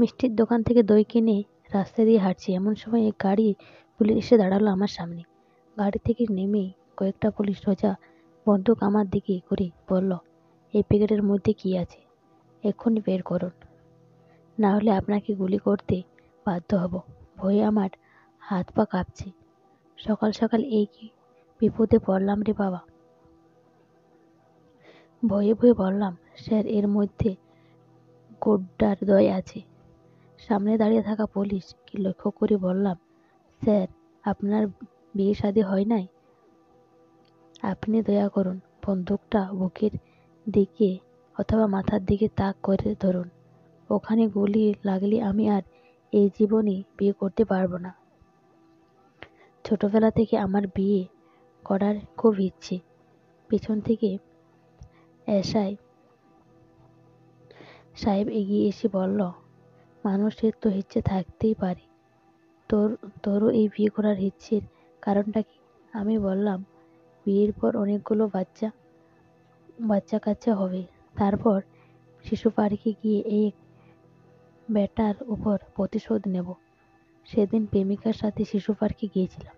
মিষ্টির দোকান থেকে দই কিনে রাস্তা দিয়ে হাঁটছি, এমন সময় এক গাড়ি পুলিশ এসে দাঁড়ালো আমার সামনে। গাড়ি থেকে নেমে কয়েকটা পুলিশ সোজা বন্দুক আমার দিকে করে বলল, এই প্যাকেটের মধ্যে কি আছে এক্ষুনি বের করুন, না হলে আপনাকে গুলি করতে বাধ্য হব। ভয়ে আমার হাত পা কাঁপছে। সকাল সকাল এই কি বিপদে পড়লাম রে বাবা। ভয়ে ভয়ে বললাম, স্যার এর মধ্যে গোড্ডার দই আছে। সামনে দাঁড়িয়ে থাকা পুলিশকে লক্ষ্য করে বললাম, স্যার আপনার বিয়ে শাদী হয় নাই? আপনি দয়া করুন বন্দুকটা বুকের দিকে অথবা মাথার দিকে তাক করে ধরুন। ওখানে গুলি লাগলে আমি আর এই জীবনে বিয়ে করতে পারবো না। ছোটবেলা থেকে আমার বিয়ে করার খুব ইচ্ছে। পেছন থেকে এসআই সাহেব এগিয়ে এসে বলল, মানুষের তো ইচ্ছে থাকতেই পারে, তোরও এই বিয়ে করার ইচ্ছের কারণটা কি? আমি বললাম, বিয়ের পর অনেকগুলো বাচ্চা কাচ্চা হবে, তারপর শিশু পার্কে গিয়ে এক বেটার উপর প্রতিশোধ নেব। সেদিন প্রেমিকার সাথে শিশু পার্কে গিয়েছিলাম।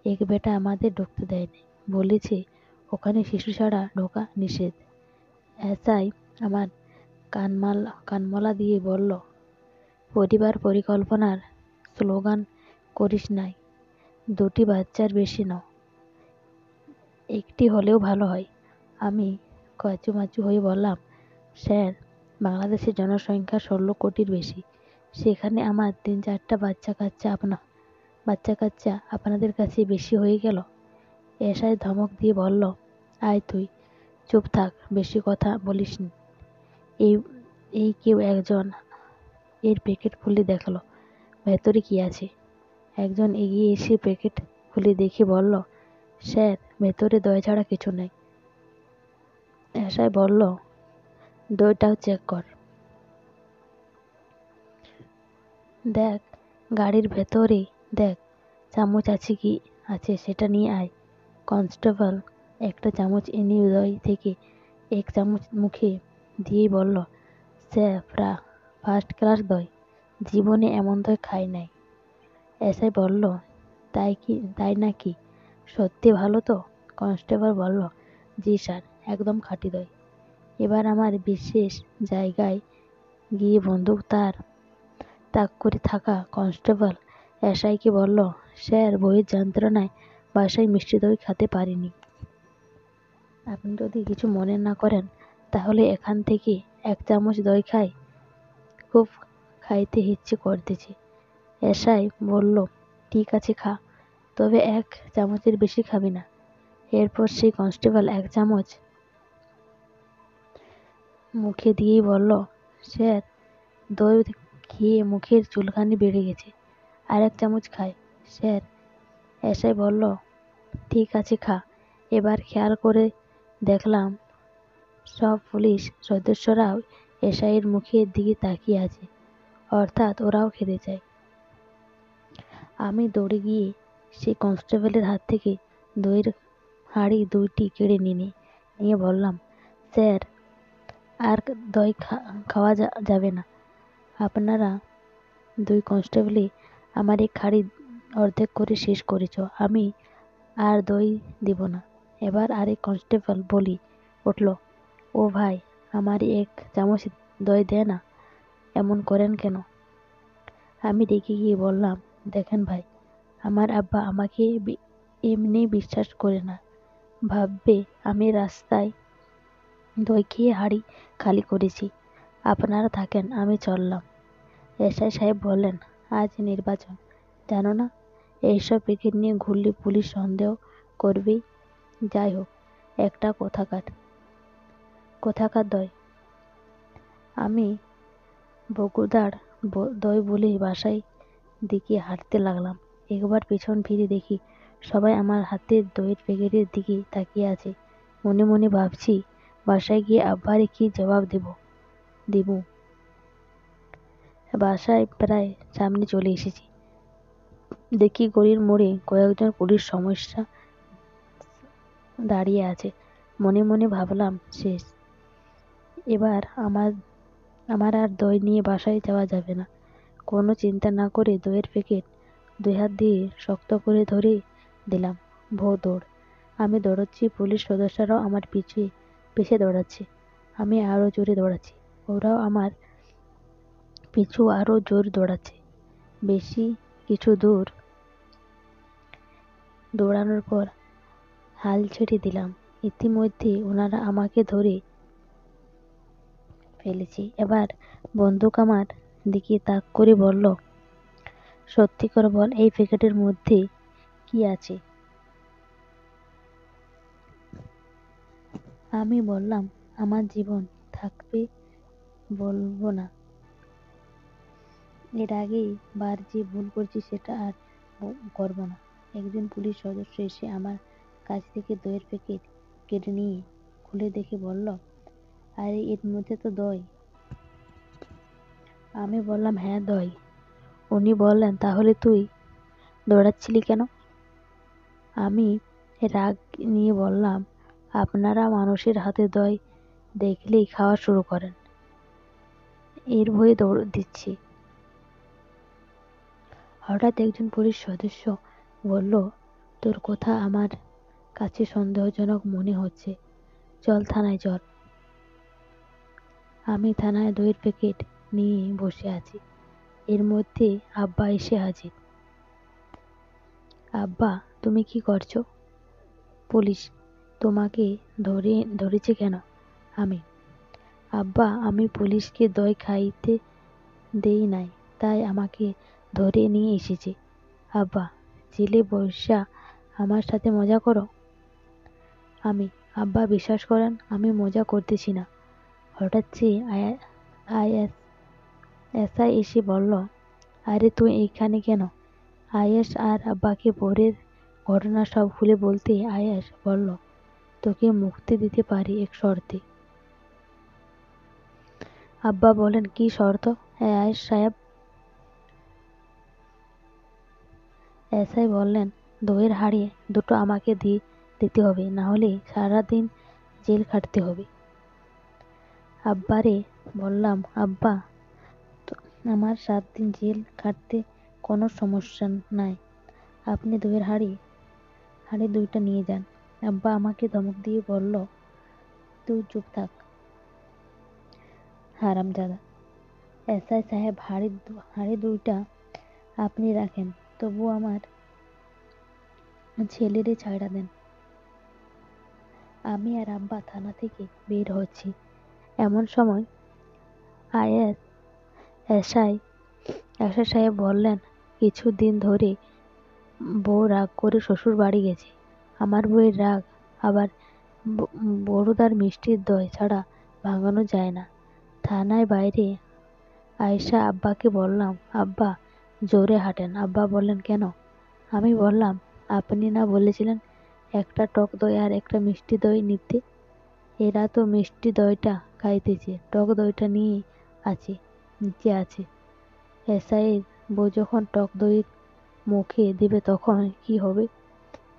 এক বেটা আমাদের ঢুকতে দেয়নি, বলেছে ওখানে শিশু ছাড়া ঢোকা নিষেধ। এসআই আমার কানমলা দিয়ে বলল, পরিবার পরিকল্পনার স্লোগান করিস নাই, দুটি বাচ্চার বেশি নাও, একটি হলেও ভালো হয়। আমি কাঁচুমাচু হয়ে বললাম, স্যার বাংলাদেশের জনসংখ্যা 16 কোটির বেশি, সেখানে আমার 3-4টা বাচ্চা কাচ্চা আপনাদের কাছে বেশি হয়ে গেল। এসআই ধমক দিয়ে বলল, আয় তুই চুপ থাক, বেশি কথা বলিস নি। এই এই কেউ একজন এর প্যাকেট খুলে দেখলো ভেতরে কি আছে। একজন এগিয়ে এসে প্যাকেট খুলে দেখে বলল, স্যার ভেতরে দই ছাড়া কিছু নেই। এসআই বলল, দইটাও চেক কর, দেখ গাড়ির ভেতরে, দেখ চামচ আছে কি আছে সেটা নিয়ে আয়। কনস্টেবল একটা চামচ এনে দই থেকে এক চামচ মুখে দিয়েই বলল, স্যার ফার্স্ট ক্লাস দই, জীবনে এমন দই খাই নাই। এসআই বলল, তাই নাকি, সত্যি ভালো তো? কনস্টেবল বলল, জি স্যার, একদম খাঁটি দই। এবার আমার বিশেষ জায়গায় গিয়ে বন্দুক তাক করে থাকা কনস্টেবল এসআইকে বলল, স্যার বইয়ের যন্ত্রণায় বাসায় মিষ্টি দই খেতে পারিনি। আপনি যদি কিছু মনে না করেন তাহলে এখান থেকে এক চামচ দই খাই, খুব খাইতে ইচ্ছে করতেছে। এসআই বলল, ঠিক আছে খা, তবে এক চামচের বেশি খাবি না। এরপর সেই কনস্টেবল এক চামচ মুখে দিয়েই বলল, স্যার দই খেয়ে মুখের চুলকানি বেড়ে গেছে, আর এক চামচ খাই স্যার। এসআই বলল, ঠিক আছে খা। এবার খেয়াল করে দেখলাম সব পুলিশ সদস্যরাও এসআইয়ের মুখের দিকে তাকিয়ে আছে, অর্থাৎ ওরাও খেতে চায়। আমি দৌড়ে গিয়ে সেই কনস্টেবলের হাত থেকে দইয়ের হাঁড়ি দুইটি কেড়ে নিয়ে বললাম, স্যার আর দই খাওয়া যাবে না। আপনারা দুই কনস্টেবলই আমার এক হাঁড়ি অর্ধেক করে শেষ করেছ, আমি আর দই দিব না। এবার আরেক কনস্টেবল বলি উঠল, ও ভাই, আমার এক চামচ দই দে না, এমন করেন কেন? আমি রেগে গিয়ে বললাম, দেখেন ভাই, আমার আব্বা আমাকে এমনি বিশ্বাস করে না, ভাববে আমি রাস্তায় দই খেয়ে হাঁড়ি খালি করেছি। আপনারা থাকেন, আমি চললাম। এসআই সাহেব বললেন, আজ নির্বাচন, জানো না, এইসব প্যাকেট নিয়ে ঘুরলে পুলিশ সন্দেহ করবেই। যাই হোক, একটা কোথাকার দই। আমি বগুড়ার দই বলেই বাসায় দিকে হাঁটতে লাগলাম। একবার পেছন ফিরে দেখি সবাই আমার হাতের দইয়ের প্যাকেটের দিকে তাকিয়ে আছে। মনে মনে ভাবছি, বাসায় গিয়ে আব্বারে কি জবাব দিব। বাসায় প্রায় সামনে চলে এসেছি। দেখি গলির মোড়ে কয়েকজন পুলিশ সমস্যা দাঁড়িয়ে আছে। মনে মনে ভাবলাম, শেষ, এবার আমার আর দই নিয়ে বাসায় যাওয়া যাবে না। কোনো চিন্তা না করে দইয়ের প্যাকেট 2 হাত দিয়ে শক্ত করে ধরে দিলাম। ভোঁ দৌড়। আমি দৌড়াচ্ছি, পুলিশ সদস্যরাও আমার পিছে দৌড়াচ্ছে। আমি আরো জোরে দৌড়াচ্ছি। ওরাও আমার পিছু আরো জোর দৌড়াচ্ছে। বেশি কিছু দূর দৌড়ানোর পর হাল ছেড়ে দিলাম। ইতিমধ্যে ওনারা আমাকে ধরে ফেলেছে। এবার বন্দুক আমার দিকে তাক করে বলল, সত্যি করে বল, এই প্যাকেটের মধ্যে কি আছে? আমি বললাম, আমার জীবন থাকবে বলবো না। এর আগেই বার যে ভুল করছি সেটা আর করবো না। একজন পুলিশ সদস্য এসে আমার কাছ থেকে দইয়ের প্যাকেট কেটে নিয়ে খুলে দেখে বলল, আরে এর মধ্যে তো দই। আমি বললাম, হ্যাঁ দই। উনি বললেন, তাহলে তুই দৌড়াচ্ছিলি কেন? আমি রাগ নিয়ে বললাম, আপনারা মানুষের হাতে দই দেখলেই খাওয়া শুরু করেন, এর ভয়ে দৌড় দিচ্ছি। হঠাৎ একজন পুলিশ সদস্য বলল, তোর কথা আমার কাছে সন্দেহজনক মনে হচ্ছে, চল থানায় চল। আমি থানায় দইয়ের প্যাকেট নিয়ে বসে আছি। এর মধ্যে আব্বা এসে হাজির। আব্বা, তুমি কি করছো? পুলিশ, তোমাকে ধরেছে কেন? আমি, আব্বা, আমি পুলিশকে দই খাইতে দেই নাই, তাই আমাকে ধরে নিয়ে এসেছে। আব্বা, জেলে বসা আমার সাথে মজা করো? আমি, আব্বা বিশ্বাস করেন, আমি মজা করতেছি না। হঠাৎ সে এসআই এসে বলল, আরে তুই এইখানে কেন? আয়েশ আর আব্বাকে ভোরের ঘটনা সব খুলে বলতে আয়েশ বলল, তোকে মুক্তি দিতে পারি এক শর্তে। আব্বা বলেন, কি শর্ত আয়েশ সাহেব? এসআই বললেন, দইয়ের হাঁড়ি দুটো আমাকে দিতে হবে, না হলে সারাদিন জেল খাটতে হবে। আব্বারে বললাম, আব্বা, আমার 7 দিন জেল খাটতে কোনো সমস্যা নাই, আপনি দইয়ের হাঁড়ি দুইটা নিয়ে যান। আব্বা আমাকে ধমক দিয়ে বলল, তুই চুপ থাক হারামজাদা। এসআই সাহেব, হাঁড়ি দুইটা আপনি রাখেন, তবু আমার ছেলেরে ছাইড়া দেন। আমি আর আব্বা থানা থেকে বের হচ্ছি। এমন সময় আইএস এসআই সাহেব বললেন, কিছুদিন ধরে বউ রাগ করে শ্বশুর বাড়ি গেছে। আমার বউয়ের রাগ আবার বড়দার মিষ্টির দই ছাড়া ভাঙানো যায় না। থানায় বাইরে আয়শা আব্বাকে বললাম, আব্বা জোরে হাঁটেন। আব্বা বললেন, কেন? আমি বললাম, আপনি না বলেছিলেন একটা টক দই আর একটা মিষ্টি দই নিতে? এরা তো মিষ্টি দইটা খাইতেছে, টক দইটা নিচে আছে। এসআইয়ের বউ যখন টক দই মুখে দিবে তখন কি হবে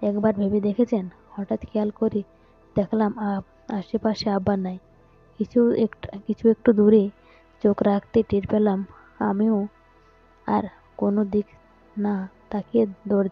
একবার ভেবে দেখেছেন? হঠাৎ খেয়াল করে দেখলাম আশেপাশে আব্বা নাই। কিছু একটু দূরে চোখ রাখতে টের পেলাম আমিও আর কোনো দিক না তাকিয়ে দৌড়